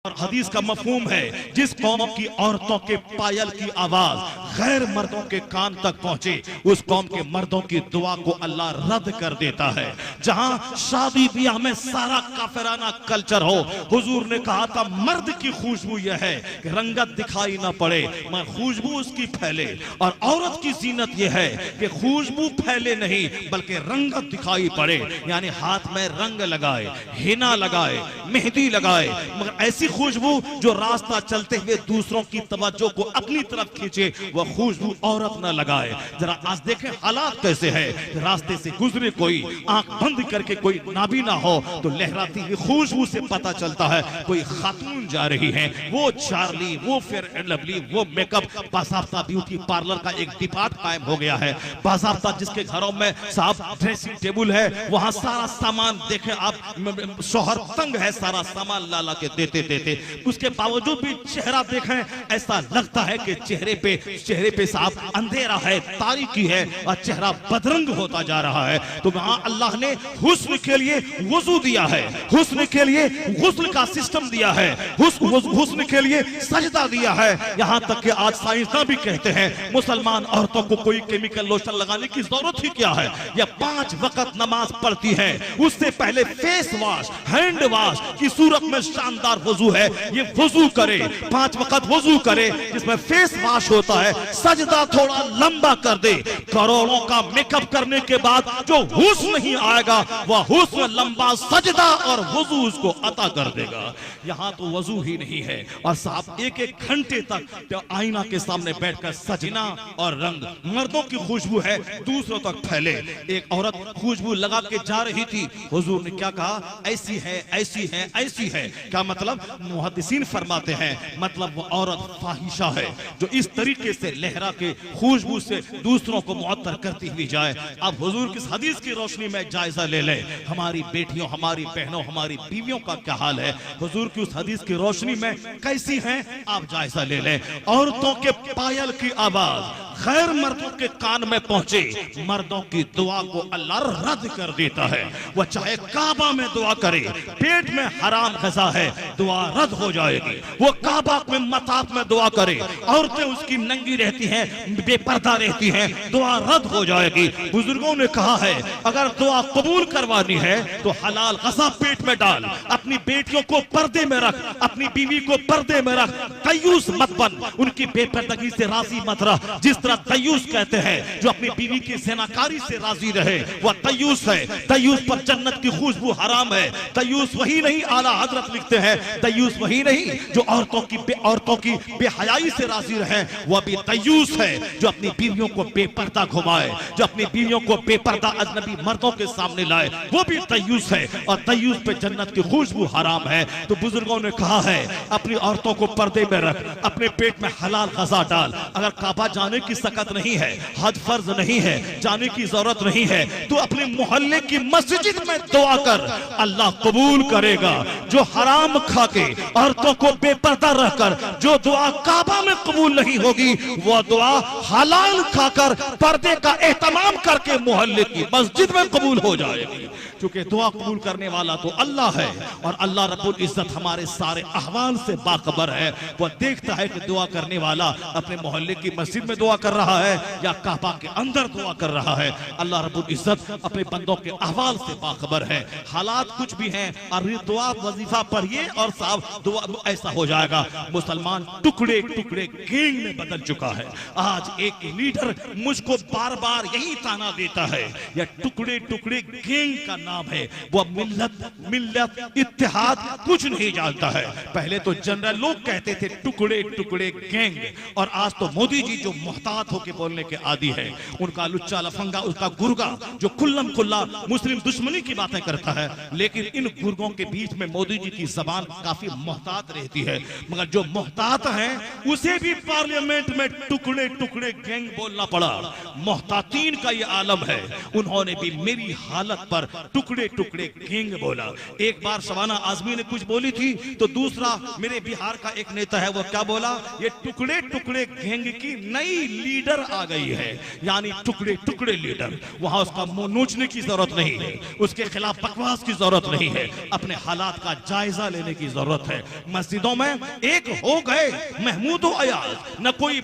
और हदीस का मफहूम है, जिस कौम की औरतों के पायल की आवाज गैर मर्दों के कान तक पहुंचे, उस कौम के मर्दों की दुआ को अल्लाह रद्द कर देता है। जहां शादी ब्याह में सारा काफिराना कल्चर हो, हुजूर ने कहा था मर्द की खुशबू यह है कि रंगत दिखाई ना पड़े मगर खुशबू उसकी फैले, और औरत की जीनत यह है कि खुशबू फैले नहीं बल्कि रंगत दिखाई पड़े, यानी हाथ में रंग लगाए, हिना लगाए, मेहंदी लगाए, मगर ऐसी खुशबू जो रास्ता चलते हुए दूसरों की तवज्जो को अपनी तरफ खींचे, वह खुशबू औरत न लगाए। जरा आज देखें हालात कैसे है, रास्ते से गुजरे कोई, आंख बंद करके कोई नाबीना हो तो लहराती हुई खुशबू से पता चलता है कोई खातून जा रही है। वो चार्ली, वो फेयर एंड लवली, वो मेकअप, बासाफ्ता ब्यूटी पार्लर का एक डिपार्ट कायम हो गया है। बासाफ्ता जिसके घरों में साहब ड्रेसिंग टेबल है, वहां सारा सामान देखें आप, शोहर तंग है सारा सामान लाला के देते देते, उसके बावजूद भी चेहरा देखें ऐसा लगता है कि चेहरे पे साहब अंधेरा है, तारीकी है और चेहरा बदरंग होता जा रहा है। तो वहां अल्लाह ने हुस्न के लिए वजू दिया है, हुस्न के लिए गुस्ल का सिस्टम दिया है, हुस्न के लिए सजदा दिया है। यहां तक कि आज साइंसदान भी कहते हैं मुसलमान औरतों को कोई केमिकल लोशन लगाने की जरूरत ही क्या है, या 5 वक्त नमाज पढ़ती है, उससे पहले फेस वॉश, हैंड वॉश की सूरत में शानदार वजू है, ये वजू करे, 5 वक्त वजू करे जिसमें फेस वॉश होता है, सजदा थोड़ा लंबा कर दे। करोड़ों का मेकअप करने के बाद जो हुस्न नहीं आएगा वह हुस्न लंबा सजदा और वजू उसको अता कर देगा। यहां तो वजू ही नहीं है और साहब एक घंटे तक आईना के सामने बैठकर सजना और रंग, मर्दों की खुशबू है दूसरों तक फैले। एक औरत खुशबू लगा के जा रही थी, हुजूर ने क्या कहा, ऐसी है ऐसी है ऐसी है। क्या मतलब? मुहद्दिसीन फरमाते हैं मतलब वो औरत फाहिशा है जो इस तरीके से लहरा के खुशबू से दूसरों को मुअत्तर करती हुई जाए। अब हुजूर की हदीस की रोशनी में जायजा ले ले, हमारी बेटियों, हमारी बहनों, हमारी बीवियों का क्या हाल है, हुजूर की उस हदीस की रोशनी में कैसी हैं, आप जायजा ले लें। औरतों के पायल की आवाज गैर मर्दों के कान में पहुंचे, मर्दों की दुआ को अल्लाह रद्द कर देता है। वह चाहे काबा में दुआ करे, पेट में हराम गज़ा है, दुआ रद्द हो जाएगी। वो काबा में मताफ में दुआ करे, औरतें उसकी नंगी रहती हैं, बेपर्दा रहती हैं, दुआ रद्द हो जाएगी। बुजुर्गों ने कहा है अगर दुआ कबूल करवानी है तो हलाल गज़ा पेट में डाल, अपनी बेटियों को पर्दे में रख, अपनी बीवी को पर्दे में रख, तय्यूस मत बन, उनकी बेपर्दगी से राजी मत रह। जिस तरह तय्यूस कहते हैं जो अपनी बीवी की ज़िनाकारी से राजी रहे वह तय्यूस है, तय्यूस पर जन्नत की खुशबू हराम है। तय्यूस वही नहीं, आला हजरत लिखते हैं तय्यूस वही नहीं जो औरतों की बेहयाई से राजी रहे, वह भी तय्यूस है जो अपनी बीवियों को बेपर्दा घुमाए, जो अपनी बीवियों को बेपर्दा अजनबी मर्दों के सामने लाए, वो भी तय्यूस है और तय्यूस पे जन्नत की खुशबू हराम है। तो बुजुर्गों ने कहा है अपनी औरतों को पर्दे में रख, अपने पेट में हलाल गज़ा डाल। अगर काबा जाने की सकत नहीं है, हज फर्ज नहीं है, जाने की जरूरत नहीं है, तो अपने मोहल्ले की मस्जिद में दुआ कर, अल्लाह कबूल करेगा। जो हराम खा के औरतों को बेपर्दा रहकर जो दुआ काबा में कबूल नहीं होगी, वह दुआ हलाल खाकर पर्दे का एहतमाम करके मोहल्ले की मस्जिद में कबूल हो जाएगी। क्योंकि दुआ कबूल करने वाला तो अल्लाह है और अल्लाह रब्बुल इज्जत हमारे सारे अहवाल से बाखबर है। वह देखता है कि दुआ करने वाला अपने मोहल्ले की मस्जिद में दुआ कर रहा है या काबा के अंदर दुआ कर रहा है। अल्लाह रब्बुल इज्जत अपने बंदों के अहवाल से बाखबर है। हालात कुछ भी हैं और दुआ वजीफा पढ़िए और साहब दुआ ऐसा हो जाएगा। मुसलमान टुकड़े टुकड़े गैंग में बदल चुका है। आज एक लीडर मुझको बार बार यही ताना देता है, यह टुकड़े टुकड़े गैंग का नाम है, वो मिल्लत इत्तेहाद कुछ नहीं जानता है। पहले तो जनरल लोग कहते थे टुकड़े टुकड़े गैंग, और आज तो मोदी जी जो मोहतात होकर बोलने के आदी है, उनका लुच्चा लफंगा, उसका गुर्गा जो खुल्लम खुल्ला मुस्लिम दुश्मनी की बातें करता है, लेकिन इन गुर्गों के बीच में मोदी जी की जबान काफी मोहतात रहती है। मगर जो मोहतात हैं उसे भी पार्लियामेंट में टुकड़े टुकड़े गैंग बोलना पड़ा। मोहतातीन का ये आलम है, उन्होंने भी मेरी हालत पर टुकड़े टुकड़े गैंग बोला। एक बार शबाना आजमी ने कुछ बोली थी तो दूसरा मेरे बिहार का एक नेता है वो क्या बोला, ये टुकड़े टुकड़े गैंग की नई लीडर आ गई है, यानी टुकड़े टुकड़े लीडर। वहां उसका मुंह नोचने की जरूरत नहीं है, उसके खिलाफ बकवास की जरूरत नहीं है, अपने हालात का जायजा लेने की जरूरत है। मस्जिदों में एक हो गए महमूद अयाज, न कोई